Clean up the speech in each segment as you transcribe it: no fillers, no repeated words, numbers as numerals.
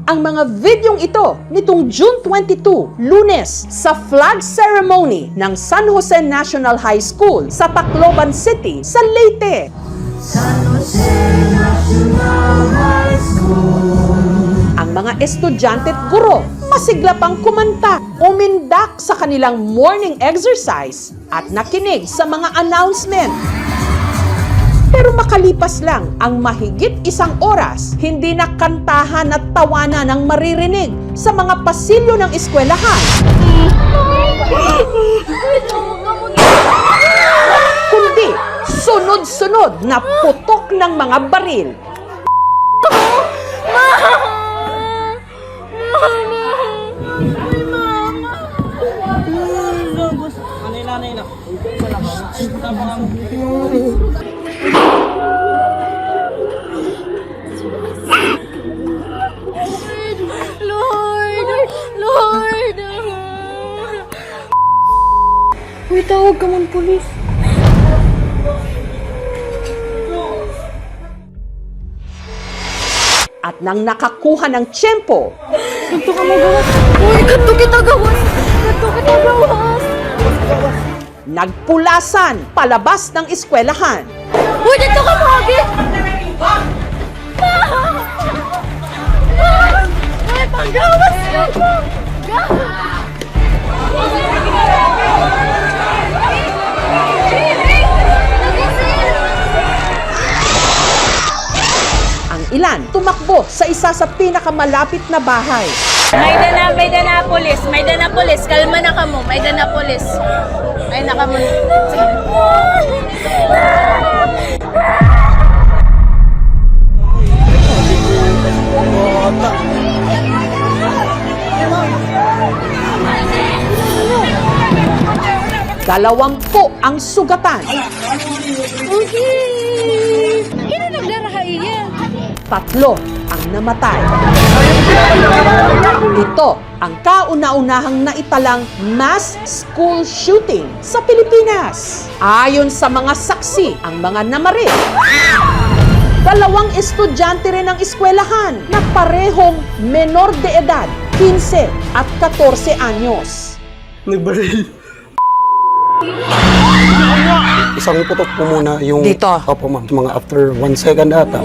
ang mga videong ito nitong June 22, Lunes, sa flag ceremony ng San Jose National High School sa Tacloban City, sa Leyte. San Jose National High School. Ang mga estudyante at guro masigla pang kumanta, umindak sa kanilang morning exercise at nakinig sa mga announcement. Pero makalipas lang ang mahigit isang oras, hindi na kantahan at tawanan ang maririnig sa mga pasilyo ng eskwelahan. Kundi sunod-sunod na putok ng mga baril. Lord! Uy, tawag ka man, pulis. At nang nakakuha ng tiyempo, Ganto ka magawas. Uy, ganto kita gawas. Ganto kita gawas. nagpulasan palabas ng eskwelahan. Uy, dito ka magi. Uy, panggawas ka po. Ang ilan tumakbo sa isa sa pinakamalapit na bahay. May dana polis. Kalma na ka mo, may dana polis. Ay, naka mo. Dalawampu ang sugatan. Okay. Kino naglaraha iya? 3 ang namatay. Ito ang kauna-unahang naitalang mass school shooting sa Pilipinas. Ayon sa mga saksi, ang mga namaril, 2 estudyante rin ng eskwelahan na parehong menor de edad, 15 at 14 anyos. Nagbaril. Isang putok po muna yung... Dito? Opo, ma'am. Mga after 1 second ata.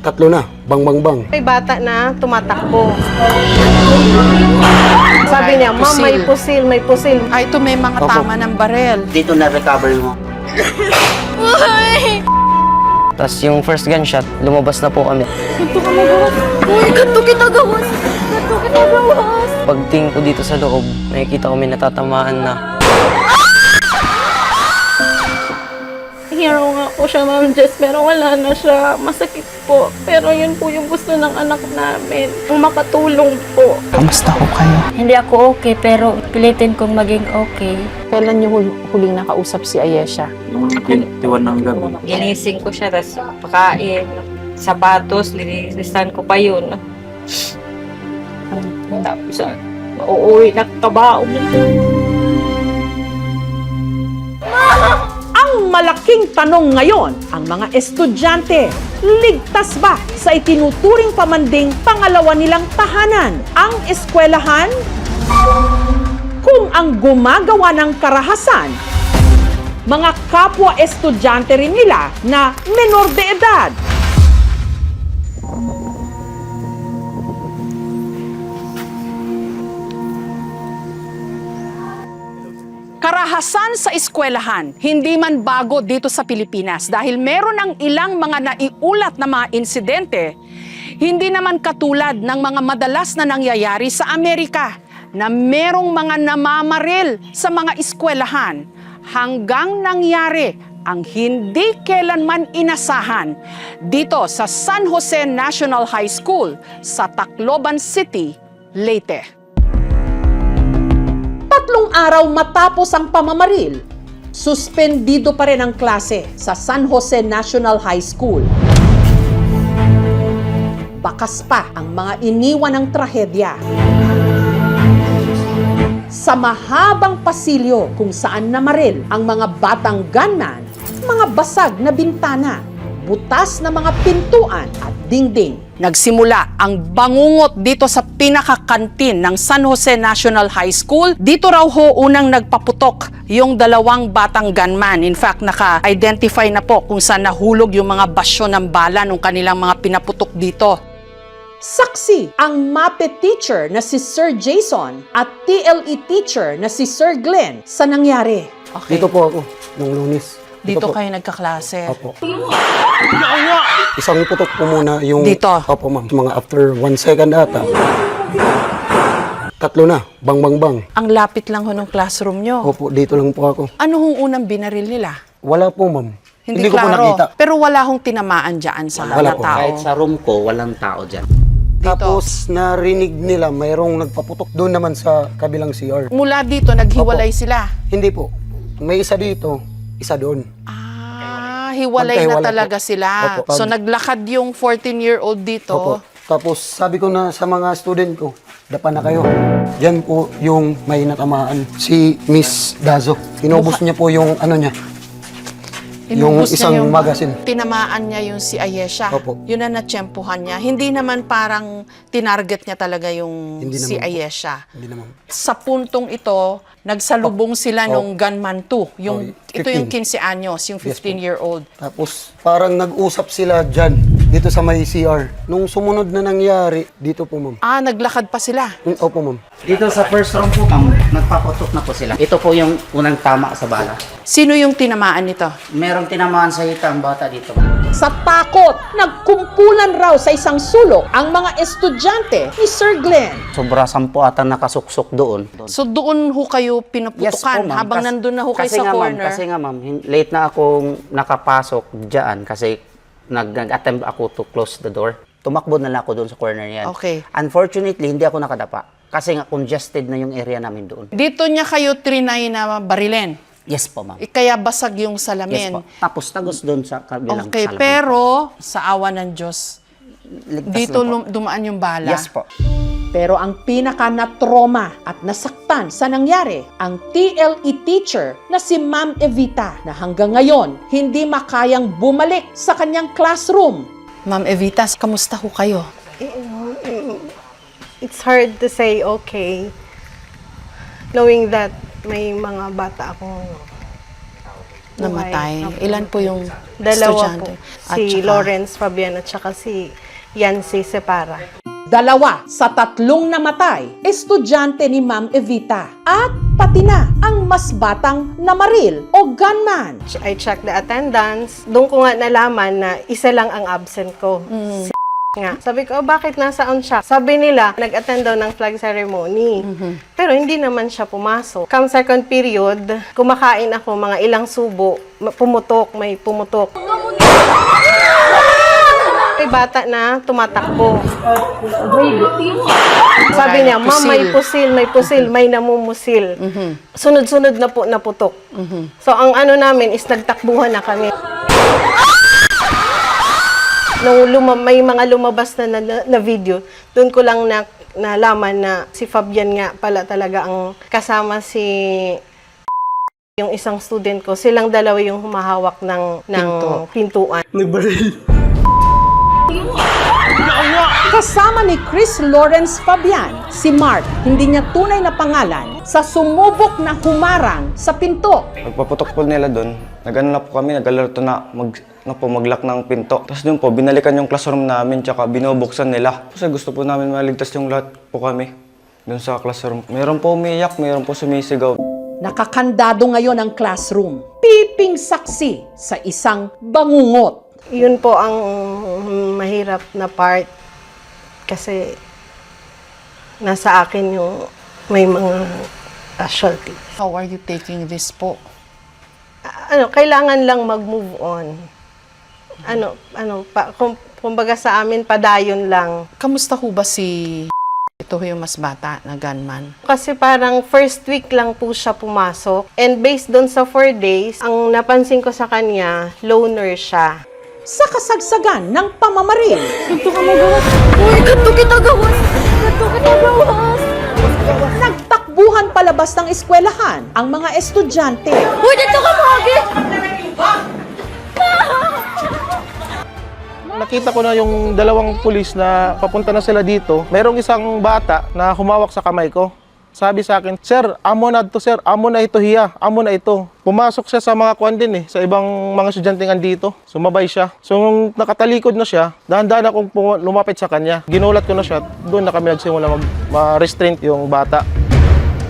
3 na. Bang, bang, bang. May bata na tumatakbo. Sabi niya, ma'am, may pusil. Ay, ito may mga Opo. tama ng barel. Dito na-recover mo. Tapos yung first gunshot, lumabas na po kami. Ganto ka magawas. Uy, ganto kita gawas. Ganto kita gawas. Pagtingin ko dito sa loob, nakikita ko may natatamaan na. Hero nga po siya, Ma'am Jess, pero wala na siya. Masakit po. Pero yun po yung gusto ng anak namin. Kung makatulong po. Kamusta ko kayo? Hindi ako okay, pero pilitin kong maging okay. Kailan niyo huling nakausap si Ayesha? Nung 21 ng gabi. Ginising ko siya, tapos pakain, sapatos, linisan ko pa yun. Tapos, uuwi na kabaon. Ang malaking tanong ngayon, ang mga estudyante, ligtas ba sa itinuturing pamanding pangalawa nilang tahanan, ang eskwelahan? Kung ang gumagawa ng karahasan, mga kapwa estudyante rin nila na menor de edad. Karahasan sa eskwelahan, hindi man bago dito sa Pilipinas dahil meron ang ilang mga naiulat na mga insidente, hindi naman katulad ng mga madalas na nangyayari sa Amerika na merong mga namamaril sa mga eskwelahan hanggang nangyari ang hindi kailanman inasahan dito sa San Jose National High School sa Tacloban City, Leyte. 3 araw matapos ang pamamaril, suspendido pa rin ang klase sa San Jose National High School. Bakas pa ang mga iniwan ng trahedya. Sa mahabang pasilyo kung saan namaril ang mga batang gunman, mga basag na bintana, butas na mga pintuan at dingding. Nagsimula ang bangungot dito sa pinakakantin ng San Jose National High School. Dito raw ho unang nagpaputok yung dalawang batang gunman. In fact, naka-identify na po kung saan nahulog yung mga basyo ng bala nung kanilang mga pinaputok dito. Saksi ang MAPE teacher na si Sir Jason at TLE teacher na si Sir Glenn sa nangyari. Okay. Dito po ako, nung Lunes. Dito po. kayo nagkaklase. Opo. Isang putok po muna yung... Dito? Opo, ma'am. Mga after 1 second ata. Tatlo na. Bang, bang, bang. Ang lapit lang ho ng classroom nyo. Opo, dito lang po ako. Ano hong unang binaril nila? Wala po, ma'am. Hindi ko po klaro. nakita. Pero wala hong tinamaan dyan sa Wala na po. tao. Kahit sa room ko, walang tao dyan. Tapos narinig nila mayroong nagpaputok doon naman sa kabilang CR. Mula dito, naghiwalay sila. Hindi po. May isa dito, isa doon. Hiwalay na Magkahiwalay talaga po. sila. Opo. So naglakad yung 14-year-old dito. Opo. Tapos sabi ko na sa mga student ko, dapa na kayo. Yan po yung may natamaan. Si Miss Dazo. Inubos niya po yung ano niya. Yung Inubos niya isang magazine. Tinamaan niya yung si Ayesha. Opo. Yun na natsyempohan niya. Hindi naman parang tinarget niya talaga yung Hindi si naman po. Ayesha. Hindi naman. Sa puntong ito, nagsalubong sila nung gunman 2. Yung, ito yung 15 anyos, yung 15-year-old. Tapos parang nag-usap sila dyan, dito sa may CR. Nung sumunod na nangyari, dito po ma'am. Naglakad pa sila. Opo ma'am. Dito sa first room po, ma'am, nagpaputok na po sila. Ito po yung unang tama sa bala. Sino yung tinamaan nito? Merong tinamaan sa hita ang bata dito, ma'am. Sa takot, nagkumpulan raw sa isang sulok ang mga estudyante ni Sir Glenn. Sobra 10 ata nakasuksok doon. So doon ho kayo pinuputukan ma'am. habang nandun na ho kayo Kasi sa nga, ma'am, corner. Kasi nga, ma'am, late na akong nakapasok dyan kasi nag-attempt ako to close the door. Tumakbo na lang ako doon sa corner yan. Okay. Unfortunately, hindi ako nakadapa. Kasi nga, congested na yung area namin doon. Dito niya kayo trinay na barilin. Yes po, ma'am. Kaya basag yung Yes salamin. po. Tapos tagos doon sa kabilang Okay, salamin. pero sa awa ng Diyos, Ligtas dito na po. dumaan yung bala. Yes po. Pero ang pinaka na-trauma at nasaktan sa nangyari, ang TLE teacher na si Ma'am Evita na hanggang ngayon hindi makayang bumalik sa kanyang classroom. Ma'am Evita, kamusta ho kayo? It's hard to say okay, knowing that may mga bata akong Namatay. buhay. Ilan po yung Dalawa po. estudyante? At Si saka- Lawrence Fabian at saka si Yancy Separa. 2 sa 3 namatay, estudyante ni Ma'am Evita. At pati na ang mas batang namaril o gunman. I checked the attendance. Doon ko nga nalaman na isa lang ang absent ko. Si nga. Sabi ko, bakit nasaan siya? Sabi nila, nag-attend daw ng flag ceremony. Pero hindi naman siya pumasok. Come second period, kumakain ako mga ilang subo. Pumutok, may pumutok. May bata na tumatakbo. Sabi niya, ma'am, may pusil, may namumusil. Sunod-sunod na po naputok. So, ang ano namin is nagtakbuhan na kami. Nung may mga lumabas na video, doon ko lang nalaman na si Fabian nga pala talaga ang kasama si yung isang student ko. Silang dalawa yung humahawak ng pintuan. Kasama ni Chris Lawrence Fabian, si Mark, hindi niya tunay na pangalan, sa sumubok na humarang sa pinto. Pagpaputok po nila doon, nag-ano na po kami, nag-alerto na mag-lock ng pinto. Tapos doon po, binalikan yung classroom namin, tsaka binubuksan nila. Kasi gusto po namin maligtas yung lahat po kami doon sa classroom. Meron po umiyak, meron po sumisigaw. Nakakandado ngayon ang classroom. Piping saksi sa isang bangungot. Yun po ang mahirap na part kasi nasa akin yung may mga casualty. How are you taking this po? Kailangan lang mag-move on. Kumbaga sa amin, padayon lang. Kamusta ho ba si ito yung mas bata na gunman? Kasi parang first week lang po siya pumasok. And based doon sa 4 days, ang napansin ko sa kanya, loner siya. Sa kasagsagan ng pamamaril. Nagtakbuhan palabas ng eskwelahan ang mga estudyante. Uy, dito ka mo, nakita ko na yung dalawang pulis na papunta na sila dito. Merong isang bata na humawak sa kamay ko. Sabi sa akin, "Sir, amo na to sir, amo na ito hiya, amo na ito." Pumasok siya sa mga kwan din sa ibang mga estudyante dito. Sumabay siya. So nung nakatalikod na siya, dahan-dahan akong lumapit sa kanya. Ginulat ko na siya, doon na kami nagsimula ma-restrain yung bata.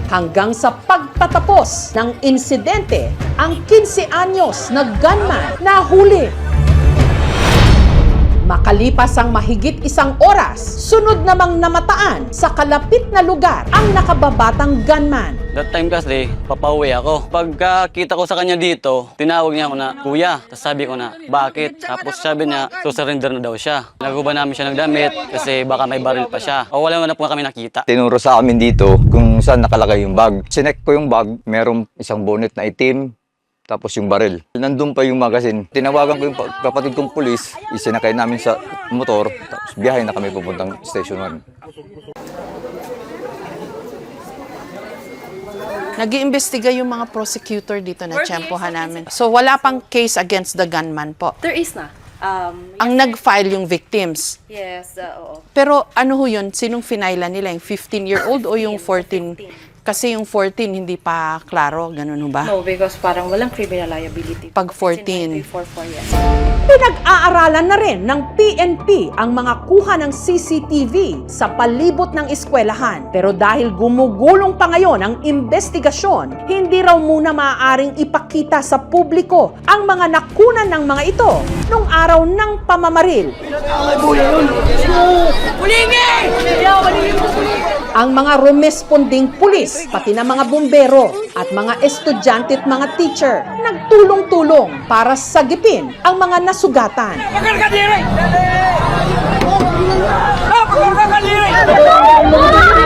Hanggang sa pagtatapos ng insidente, ang 15 anyos na gunman nahuli. Makalipas ang mahigit 1 oras, sunod namang namataan sa kalapit na lugar ang nakababatang gunman. That time kasi, papauwi ako. Pagkakita ko sa kanya dito, tinawag niya ako na, "Kuya." Tapos sabi ko na, "Bakit?" Tapos sabi niya, "Surrender na daw siya." Naguba namin siya ng damit kasi baka may baril pa siya. O wala na po kami nakita. Tinuro sa amin dito kung saan nakalagay yung bag. Sinek ko yung bag, merong isang bonnet na itim, tapos yung baril. Nandun pa yung magazine. Tinawagan ko yung kapatid kong pulis, isinakay namin sa motor, tapos biyahe na kami pupuntang Station 1. Nag-iimbestiga yung mga prosecutor dito na tiyempohan namin. So wala pang case against the gunman po. There is na. Ang nag-file yung victims. Yes, oo. Pero ano ho yun? Sinong finila nila? Yung 15-year-old o yung 14? Kasi yung 14 hindi pa klaro, ganun ho ba? No, because parang walang criminal liability. Pag 14. 344, yes. Pinag-aaralan na rin ng PNP ang mga kuha ng CCTV sa palibot ng eskwelahan. Pero dahil gumugulong pa ngayon ang investigasyon, hindi raw muna maaaring ipakita sa publiko ang mga nakunan ng mga ito nung araw ng pamamaril. Ang mga rumesponding pulis, pati na mga bumbero at mga estudyante at mga teacher, nagtulong-tulong para sagipin ang mga nasugatan.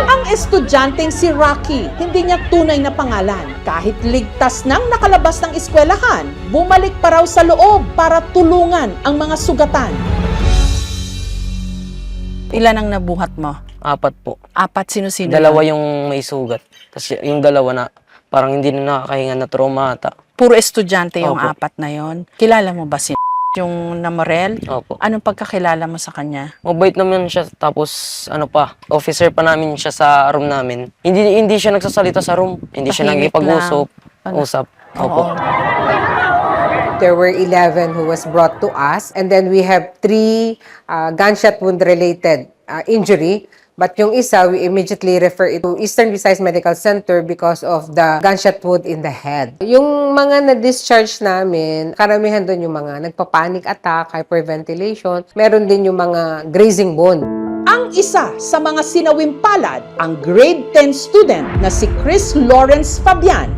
Ang estudyanteng si Rocky, hindi niya tunay na pangalan. Kahit ligtas nang nakalabas ng eskwelahan, bumalik pa raw sa loob para tulungan ang mga sugatan. Ilan ang nabuhat mo? 4 po. 4, sino-sino? Dalawa yung may sugat. Tapos yung dalawa na parang hindi na nakakahinga na trauma ata. Puro estudyante yung Opo. 4 na yon. Kilala mo ba si yung Namorel? Opo. Anong pagkakilala mo sa kanya? Mabait naman siya, tapos ano pa, officer pa namin siya sa room namin. Hindi siya nagsasalita sa room, hindi siya Tahimik nagipag-usap. lang. Usap. Opo. There were 11 who was brought to us, and then we have 3 gunshot wound related injury. But yung isa, we immediately refer it to Eastern Visayas Medical Center because of the gunshot wound in the head. Yung mga na-discharge namin, karamihan doon yung mga nagpa-panic attack, hyperventilation. Meron din yung mga grazing wound. Ang isa sa mga sinawimpalad, ang grade 10 student na si Chris Lawrence Fabian,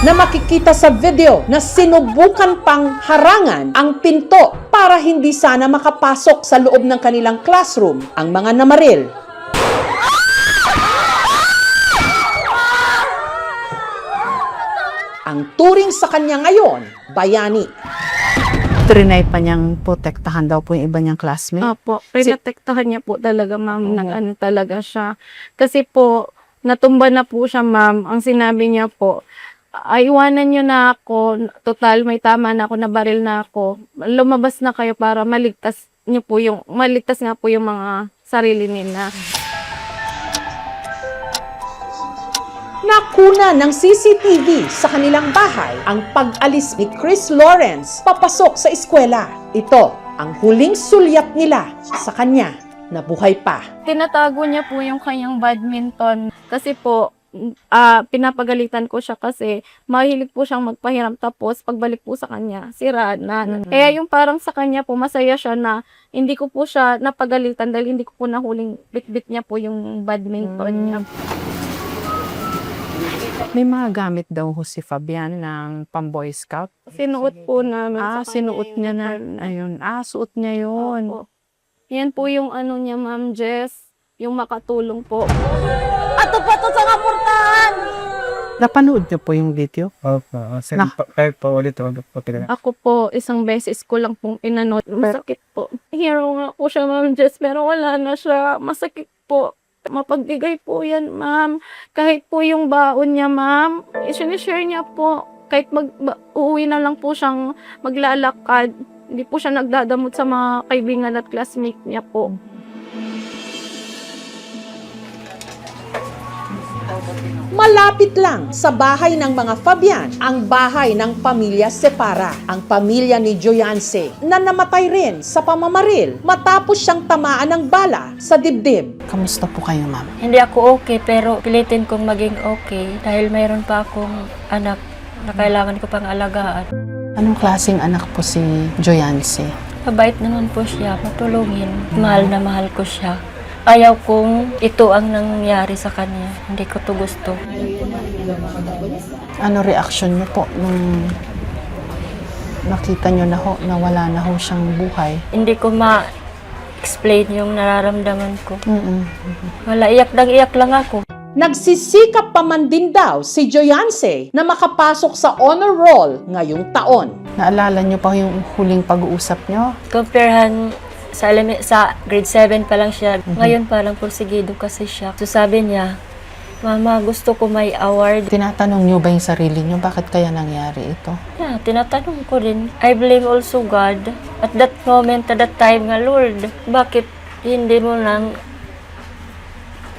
na makikita sa video na sinubukan pang harangan ang pinto para hindi sana makapasok sa loob ng kanilang classroom ang mga namaril. Ang turing sa kanya ngayon, bayani. Trinay pa niyang protektahan daw po yung iba niyang classmate. Opo, pinatektahan niya po talaga, ma'am, ng ano talaga siya. Kasi po, natumba na po siya, ma'am. Ang sinabi niya po, iwanan niyo na ako, total may tama na ako, nabaril na ako. Lumabas na kayo para maligtas nga po yung mga sarili nila. Nakuna ng CCTV sa kanilang bahay ang pag-alis ni Chris Lawrence papasok sa eskwela. Ito ang huling sulyap nila sa kanya na buhay pa. Tinatago niya po yung kanyang badminton kasi po, pinapagalitan ko siya kasi mahilig po siyang magpahiram, tapos pagbalik po sa kanya, sira na. Kaya yung parang sa kanya po, masaya siya na hindi ko po siya napagalitan dahil hindi ko po nahuling bit-bit niya po yung badminton niya. May mga gamit daw ho si Fabian ng pang-boy scout. Sinuot po namin sa kanya. Sinuot niya na. Ayun. Suot niya yun. Opo. Yan po yung ano niya, Ma'am Jess, yung makatulong po. Ato pa to sa kapurtahan! Napanood niyo po yung video? Opo. Kahit pa ulit ako. Ako po, isang beses ko lang pong pinanood. Masakit po. Hero nga po siya, Ma'am Jess, pero wala na siya. Masakit po. Mapagbigay po yan, ma'am. Kahit po yung baon niya, ma'am, i-share niya po. kahit uuwi na lang po siyang maglalakad, hindi po siya nagdadamot sa mga kaibigan at classmate niya po. Malapit lang sa bahay ng mga Fabian ang bahay ng pamilya Separa, ang pamilya ni Joyance na namatay rin sa pamamaril matapos siyang tamaan ng bala sa dibdib. Kamusta po kayo, ma'am? Hindi ako okay, pero pilitin kong maging okay dahil mayroon pa akong anak na kailangan ko pang alagaan. Anong klaseng anak po si Joyance? Mabait naman po siya, matulungin. Mahal na mahal ko siya. Ayaw kong ito ang nangyari sa kanya. Hindi ko to gusto. Ano reaksyon niyo po nung nakita niyo na ho na wala na ho siyang buhay? Hindi ko ma-explain yung nararamdaman ko. Wala, iyak lang ako. Nagsisikap pa man din daw si Joyance na makapasok sa honor roll ngayong taon. Naalala niyo pa yung huling pag-uusap niyo? Comparehan sa grade 7 pa lang siya. Ngayon parang porsigido kasi siya. So sabi niya, Mama, gusto ko may award. Tinatanong niyo ba yung sarili niyo bakit kaya nangyari ito? Yeah, tinatanong ko rin. I blame also God. At that moment, at that time nga, Lord, bakit hindi mo nang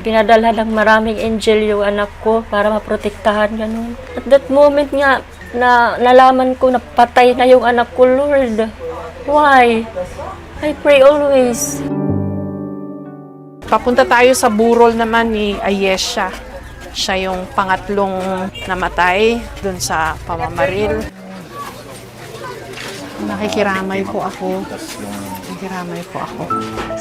pinadala ng maraming angel yung anak ko para maprotektahan ganun. At that moment nga, na nalaman ko na patay na yung anak ko, Lord. Why? I pray always. Papunta tayo sa burol naman ni Ayesha. Siya yung pangatlong namatay dun sa pamamaril. Nakikiramay po ako.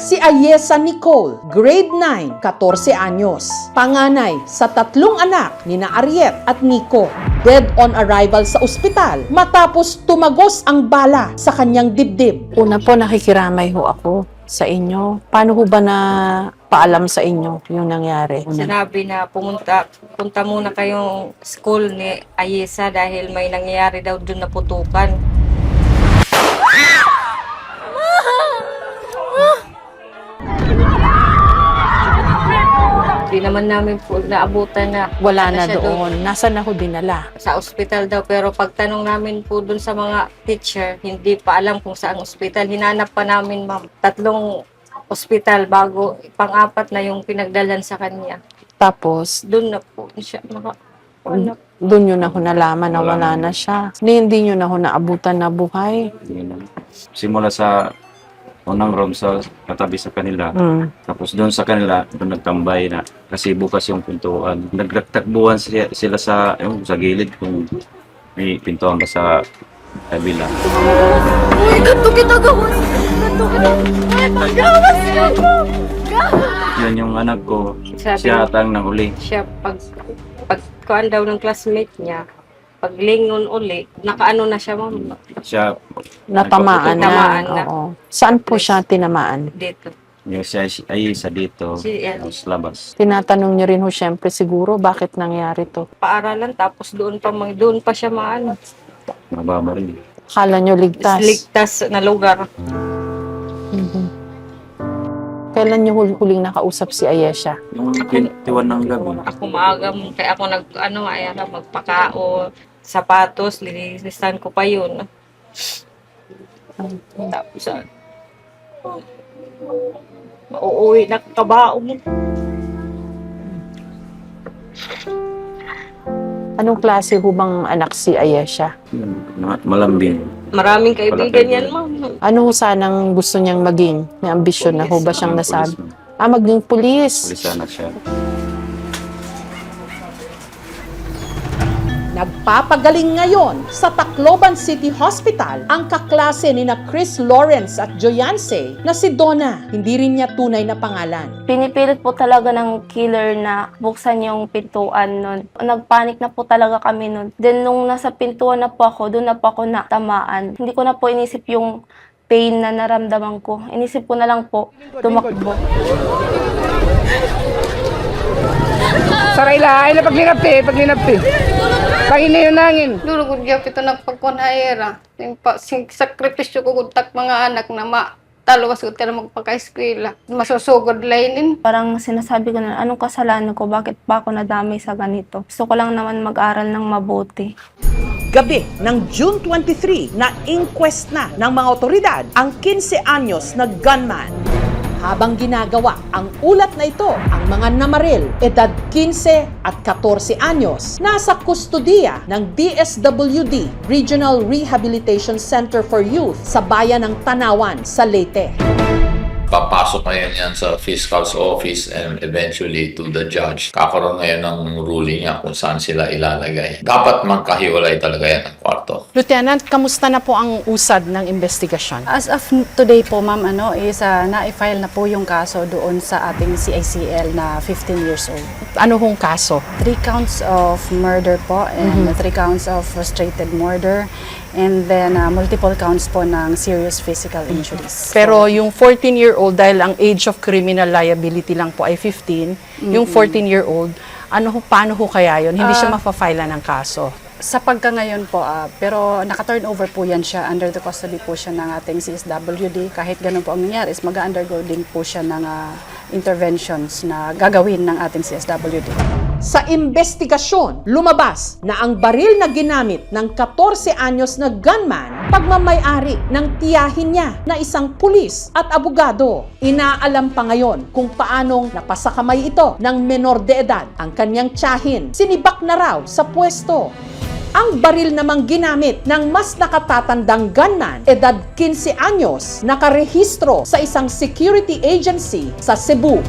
Si Ayesa Nicole, grade 9, 14 anyos. Panganay sa 3 anak ni na Ariet at Nico. Dead on arrival sa ospital matapos tumagos ang bala sa kanyang dibdib. Una po nakikiramay ho ako sa inyo. Paano ho ba na paalam sa inyo yung nangyari? Sinabi na punta muna kayong school ni Ayesa dahil may nangyayari daw doon na putukan. Hindi naman namin po naabutan na Wala na siya doon. Nasaan na ho dinala? sa ospital daw, pero pagtanong namin po doon sa mga teacher, hindi pa alam kung saang ospital. Hinanap pa namin, ma'am, 3 ospital bago pang-4 na yung pinagdalan sa kanya. Tapos, Doon na po siya nakahanap. doon nyo na ho nalaman na wala na siya. Hindi nyo na ho naabutan na buhay. Simula sa unang room sa katabi sa kanila. Tapos doon sa kanila, doon nagtambay na kasi bukas yung pintuan. Nagtakbuhan sila sa gilid kung may pintuan ba sa kabila. Uy, ganito kita gawin! Ganito kita! Ay, magawas niya ko! Yun yung anak ko, Sabi siya atang nahuli. Siya pagkuhan daw ng classmate niya, paglingon uli, nakaano na siya, ma'am, Siya, Natamaan na. Natamaan na. Oo. Saan po siya tinamaan? dito. yung siya ay sa dito, Siya. sa labas. Tinatanong nyo rin ho syempre siguro bakit nangyari to. Paaralan, tapos doon pa siya maano. Mababaril. Akala nyo ligtas. Ligtas na lugar. Kailan nyo huling nakausap si Ayesha? Yung tiwan ng gabi. Ako maaga, kaya ako magpakao, sapatos, linisan ko pa yun. Tapos, mauuwi na kabao mo. Anong klase ho bang anak si Ayesha? Malambing. Maraming kaibigan yan, ma'am. Ano ho sanang gusto niyang maging? May ambisyon na ho ba siyang nasabi? Maging pulis. Pulis anak siya. Nagpapagaling ngayon sa Tacloban City Hospital ang kaklase ni na Chris Lawrence at Joyance na si Donna. Hindi rin niya tunay na pangalan. Pinipilit po talaga ng killer na buksan yung pintuan nun. Nagpanik na po talaga kami nun. Then nung nasa pintuan na po ako, doon na po ako natamaan. Hindi ko na po inisip yung pain na naramdaman ko. Inisip ko na lang po, tumakbo. Saray lahay na paglinapti. Pangina yung nangin. Lulugod gyud ito nagpagkunhayera. Sakripisyo ko gud tak mga anak na Taluwas ko tala magpaka-eskwela. Masusugod lainin. Parang sinasabi ko na, anong kasalanan ko? Bakit pa ako nadamay sa ganito? Gusto ko lang naman mag-aral ng mabuti. Gabi ng June 23 na inquest na ng mga otoridad ang 15 anyos na gunman. Habang ginagawa ang ulat na ito, ang mga namaril, edad 15 at 14 anyos, nasa kustudiya ng DSWD Regional Rehabilitation Center for Youth sa bayan ng Tanawan sa Leyte. Papasok ngayon yan sa fiscal's office and eventually to the judge. Kakaroon ngayon ng ruling niya kung saan sila ilalagay. Dapat magkahiwalay talaga yan ng kwarto. Lieutenant, kamusta na po ang usad ng investigasyon? As of today po, ma'am, na-file na po yung kaso doon sa ating CICL na 15 years old. Ano hong kaso? 3 counts of murder po and 3 counts of frustrated murder and then multiple counts po ng serious physical injuries. Pero yung 14-year-old, dahil ang age of criminal liability lang po ay 15, yung 14-year-old, paano ho kaya yun? Hindi siya mapafile ng kaso. Sa pagka ngayon po, pero naka-turn over po yan siya, under the custody po siya ng ating CSWD. Kahit ganun po ang nangyari, is mag-undergo din po siya ng interventions na gagawin ng ating CSWD. Sa investigasyon, lumabas na ang baril na ginamit ng 14 anyos na gunman, pagmamayari ng tiyahin niya na isang pulis at abogado. Inaalam pa ngayon kung paanong napasakamay ito ng menor de edad. Ang kanyang tiyahin, sinibak na raw sa pwesto. Ang baril namang ginamit ng mas nakatatandang gunman, edad 15 anyos, nakarehistro sa isang security agency sa Cebu.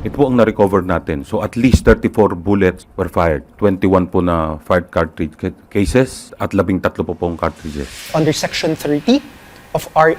Ito po ang na-recover natin. So at least 34 bullets were fired. 21 po na fired cartridge cases at 13 po pong cartridges. Under Section 30 of RA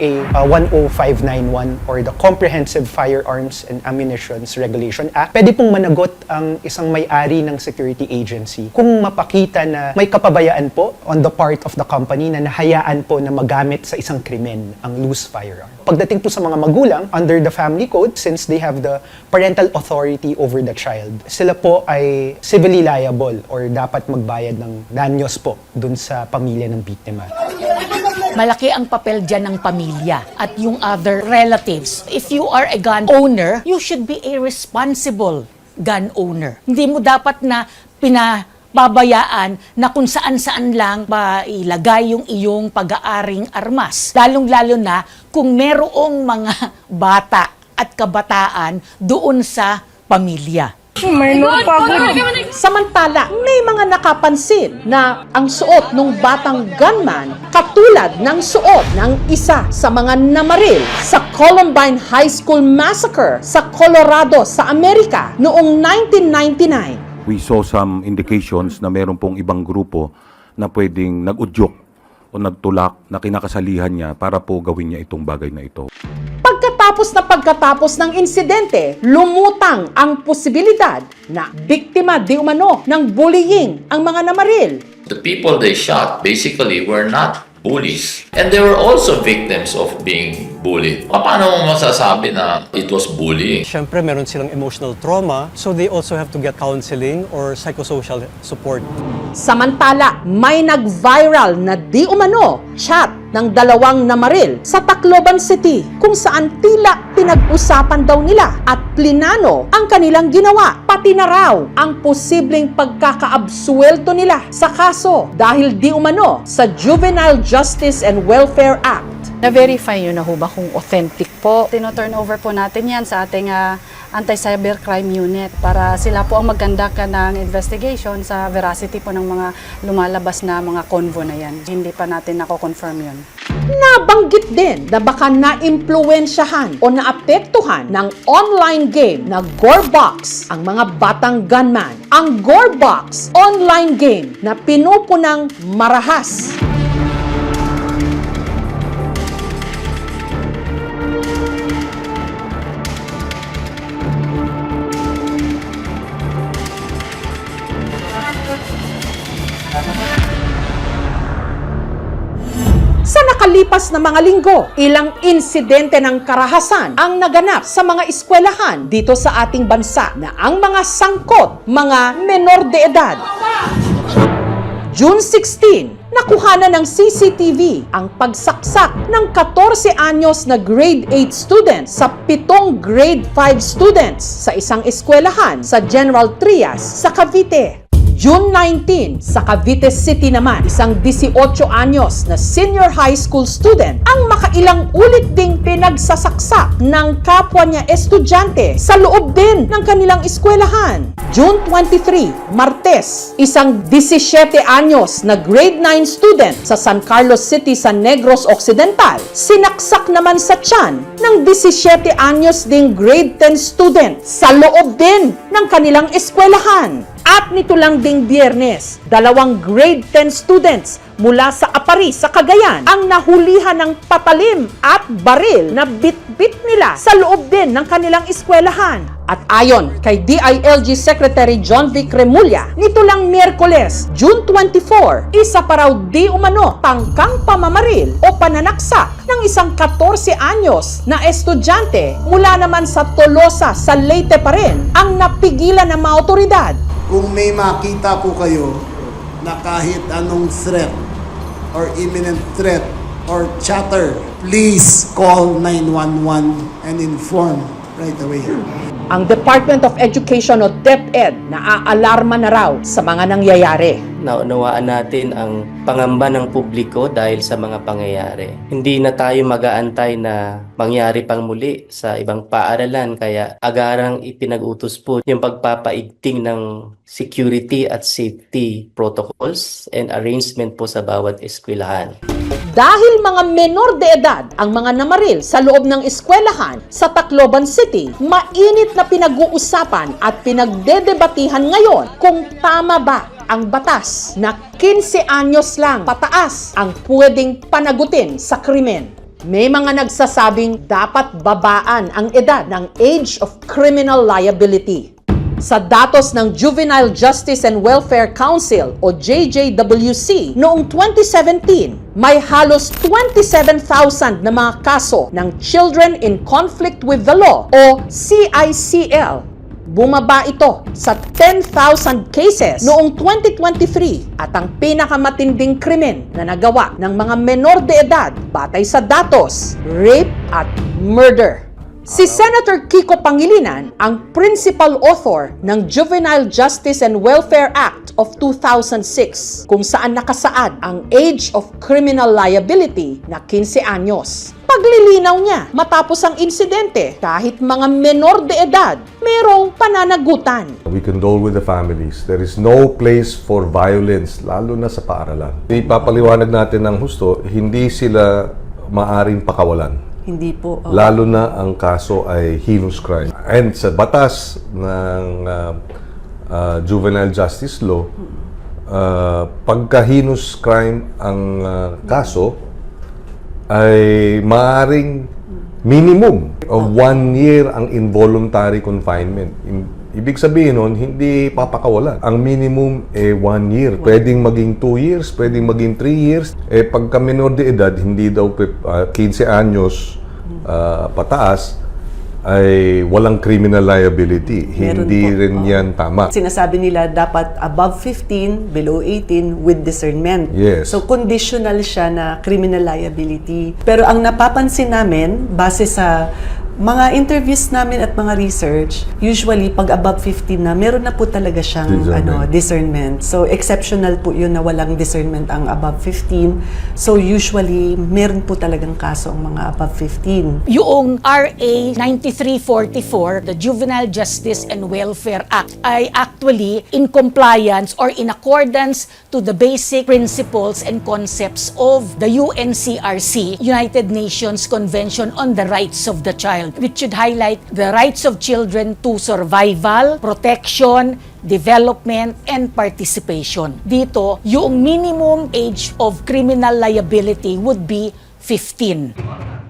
10591 or the Comprehensive Firearms and Ammunitions Regulation Act, pwede pong managot ang isang may-ari ng security agency kung mapakita na may kapabayaan po on the part of the company na nahayaan po na magamit sa isang krimen ang loose firearm. Pagdating po sa mga magulang, under the family code, since they have the parental authority over the child, sila po ay civilly liable or dapat magbayad ng danyos po dun sa pamilya ng biktima. Malaki ang papel dyan ng pamilya at yung other relatives. If you are a gun owner, you should be a responsible gun owner. Hindi mo dapat na pinababayaan na kung saan-saan lang ba ilagay yung iyong pag-aaring armas. Lalong-lalo na kung merong mga bata at kabataan doon sa pamilya. Samantala, may mga nakapansin na ang suot ng batang gunman katulad ng suot ng isa sa mga namaril sa Columbine High School Massacre sa Colorado sa Amerika noong 1999. We saw some indications na meron pong ibang grupo na pwedeng nag-udyok o nagtulak na kinakasalihan niya para po gawin niya itong bagay na ito. Pagkatapos ng insidente, lumutang ang posibilidad na biktima di umano ng bullying ang mga namaril. The people they shot basically were not bullies. And they were also victims of being bullied. Paano mo masasabi na it was bullying? Siyempre, meron silang emotional trauma, so they also have to get counseling or psychosocial support. Samantala, may nag-viral na di umano chat ng dalawang namaril sa Tacloban City kung saan tila pinag-usapan daw nila at plinano ang kanilang ginawa. Pati na raw ang posibleng pagkakaabsuelto nila sa kaso dahil di umano sa Juvenile Justice and Welfare Act. Na-verify nyo na ho ba kung authentic po? Tino-turn over po natin yan sa ating anti-cybercrime unit para sila po ang mag-conduct ng investigation sa veracity po ng mga lumalabas na mga convo na yan. Hindi pa natin nako-confirm yun. Nabanggit din na baka na-impluwensyahan o naapektuhan ng online game na Gorebox ang mga batang gunman. Ang Gorebox online game na pinupunang marahas. Sa nakalipas na mga linggo, ilang insidente ng karahasan ang naganap sa mga eskwelahan dito sa ating bansa na ang mga sangkot, mga menor de edad. June 16, nakuha na ng CCTV ang pagsaksak ng 14 anyos na grade 8 student sa 7 grade 5 students sa isang eskwelahan sa General Trias sa Cavite. June 19, sa Cavite City naman, isang 18 anyos na senior high school student ang makailang ulit ding pinagsasaksak ng kapwa niya estudyante sa loob din ng kanilang eskwelahan. June 23, Martes, isang 17 anyos na grade 9 student sa San Carlos City sa Negros Occidental, sinaksak naman sa tiyan ng 17 anyos ding grade 10 student sa loob din ng kanilang eskwelahan. At nito lang ding Biyernes, 2 grade 10 students mula sa Apari sa Cagayan ang nahulihan ng patalim at baril na bit-bit nila sa loob din ng kanilang eskwelahan. At ayon kay DILG Secretary John Vic Remulla, nito lang Miyerkules, June 24, isa pa raw di umano tangkang pamamaril o pananaksak ng isang 14 anyos na estudyante mula naman sa Tolosa sa Leyte pa rin ang napigilan ng mga otoridad. Kung may makita po kayo na kahit anong threat or imminent threat or chatter, please call 911 and inform right away. Ang Department of Education o DepEd naaalarma na raw sa mga nangyayari. Naunawaan natin ang pangamba ng publiko dahil sa mga pangyayari. Hindi na tayo mag-aantay na mangyari pang muli sa ibang paaralan, kaya agarang ipinag-utos po yung pagpapaigting ng security at safety protocols and arrangement po sa bawat eskwelahan. Dahil mga menor de edad ang mga namaril sa loob ng eskwelahan sa Tacloban City, mainit na pinag-uusapan at pinagdedebatihan ngayon kung tama ba ang batas na 15 anyos lang pataas ang pwedeng panagutin sa krimen. May mga nagsasabing dapat babaan ang edad ng age of criminal liability. Sa datos ng Juvenile Justice and Welfare Council o JJWC noong 2017, may halos 27,000 na mga kaso ng Children in Conflict with the Law o CICL. Bumaba ito sa 10,000 cases noong 2023 at ang pinakamatinding krimen na nagawa ng mga menor de edad batay sa datos, rape at murder. Si Senator Kiko Pangilinan ang principal author ng Juvenile Justice and Welfare Act of 2006 kung saan nakasaad ang age of criminal liability na 15 anyos. Paglilinaw niya matapos ang insidente, kahit mga menor de edad, merong pananagutan. We condole with the families. There is no place for violence, lalo na sa paaralan. Ipapaliwanag natin ng husto, hindi sila maaring pakawalan. Hindi po. Lalo na ang kaso ay heinous crime. And sa batas ng Juvenile Justice Law, pagka heinous crime ang kaso, ay maaring minimum of 1 year ang involuntary confinement. Ibig sabihin nun, hindi papakawalan. Ang minimum 1 year. Pwedeng maging 2 years, pwedeng maging 3 years. Pagka minor de edad, hindi daw 15 anyos pataas, ay walang criminal liability. Hindi rin yan tama. Sinasabi nila dapat above 15, below 18 with discernment. Yes. So conditional siya na criminal liability. Pero ang napapansin namin, base sa mga interviews namin at mga research, usually pag above 15 na, meron na po talaga siyang discernment. So exceptional po yun na walang discernment ang above 15. So usually, meron po talagang kaso ang mga above 15. Yung RA 9344, the Juvenile Justice and Welfare Act, ay actually in compliance or in accordance to the basic principles and concepts of the UNCRC, United Nations Convention on the Rights of the Child, which should highlight the rights of children to survival, protection, development, and participation. Dito, yung minimum age of criminal liability would be 15.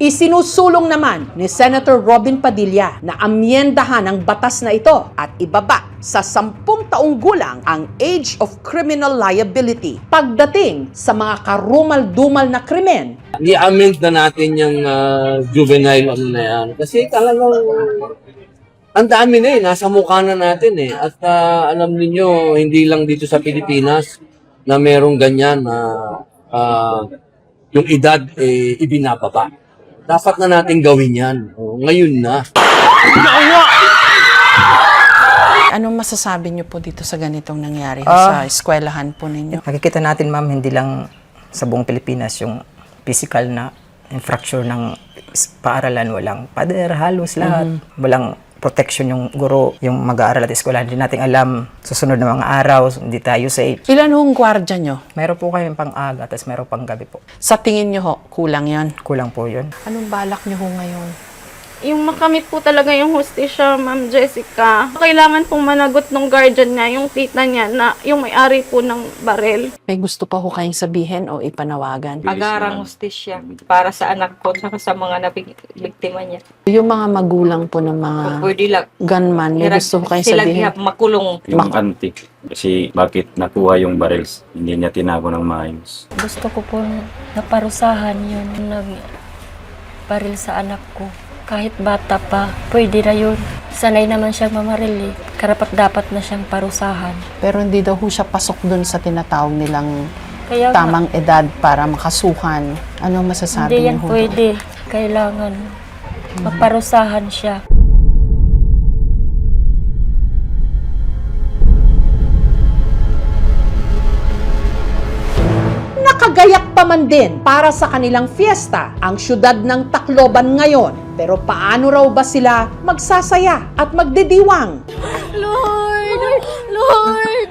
Isinusulong naman ni Senator Robin Padilla na amyendahan ang batas na ito at ibaba sa 10 taong gulang ang age of criminal liability pagdating sa mga karumal-dumal na krimen. I-amend na natin yung juvenile ano na yan. Kasi talagang ang dami na nasa mukha na natin At alam niyo hindi lang dito sa Pilipinas na merong ganyan na yung edad ibinababa. Dapat na natin gawin yan. Ngayon na. Anong masasabi niyo po dito sa ganitong nangyari sa eskwelahan po ninyo? Nakikita natin, ma'am, hindi lang sa buong Pilipinas yung physical na infraction ng paaralan. Walang pader, halos lahat. Walang protection yung guro, yung mag-aaral at eskwelahan. Hindi natin alam, susunod na mga araw, hindi tayo safe. Ilan hong gwardiya nyo? Meron po kayong pang-aga, tapos meron pang gabi po. Sa tingin nyo ho, kulang yan? Kulang po yun. Anong balak nyo ho ngayon? Yung makamit po talaga yung hustisya, Ma'am Jessica. Kailangan pong managot ng guardian niya, yung tita niya, na yung may-ari po ng barel. May gusto pa ho kayong sabihin o ipanawagan? Agarang hustisya para sa anak ko at sa mga nabiktima niya. Yung mga magulang po ng mga Pwede lang. gunman, may gusto ho kayong Sila sabihin? makulong. Yung auntie, kasi bakit nakuha yung barrels, hindi niya tinago ng maayos. Gusto ko po naparusahan yun, baril sa anak ko. Kahit bata pa, pwede na yun. Sanay naman siyang mamaril eh. Karapat dapat na siyang parusahan. Pero hindi daw ho siya pasok dun sa tinatawag nilang Kaya tamang edad para makasuhan. Ano masasabi hindi niyo yan ho? pwede. Kailangan maparusahan siya. Nakagayak pa man din para sa kanilang fiesta ang syudad ng Tacloban ngayon. Pero paano raw ba sila magsasaya at magdidiwang? Lord! Lord!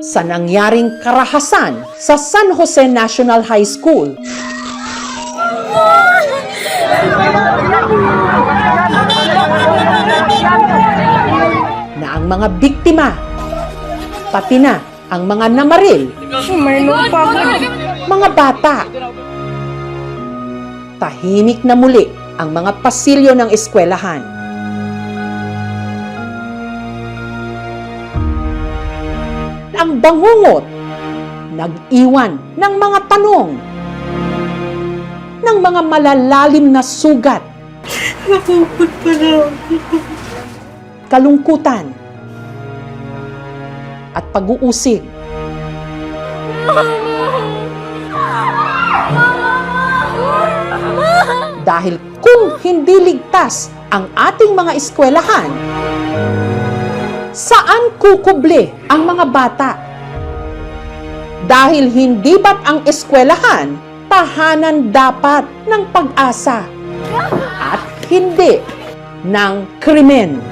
Sa nangyaring karahasan sa San Jose National High School. Na ang mga biktima, pati na ang mga namaril, mga bata. Tahimik na muli ang mga pasilyo ng eskwelahan. Ang bangungot, nag-iwan ng mga tanong, ng mga malalalim na sugat. Nakupot pa na. Kalungkutan at pag-uusig. Dahil kung hindi ligtas ang ating mga eskwelahan, saan kukuble ang mga bata? Dahil hindi ba't ang eskwelahan tahanan dapat ng pag-asa at hindi ng krimen?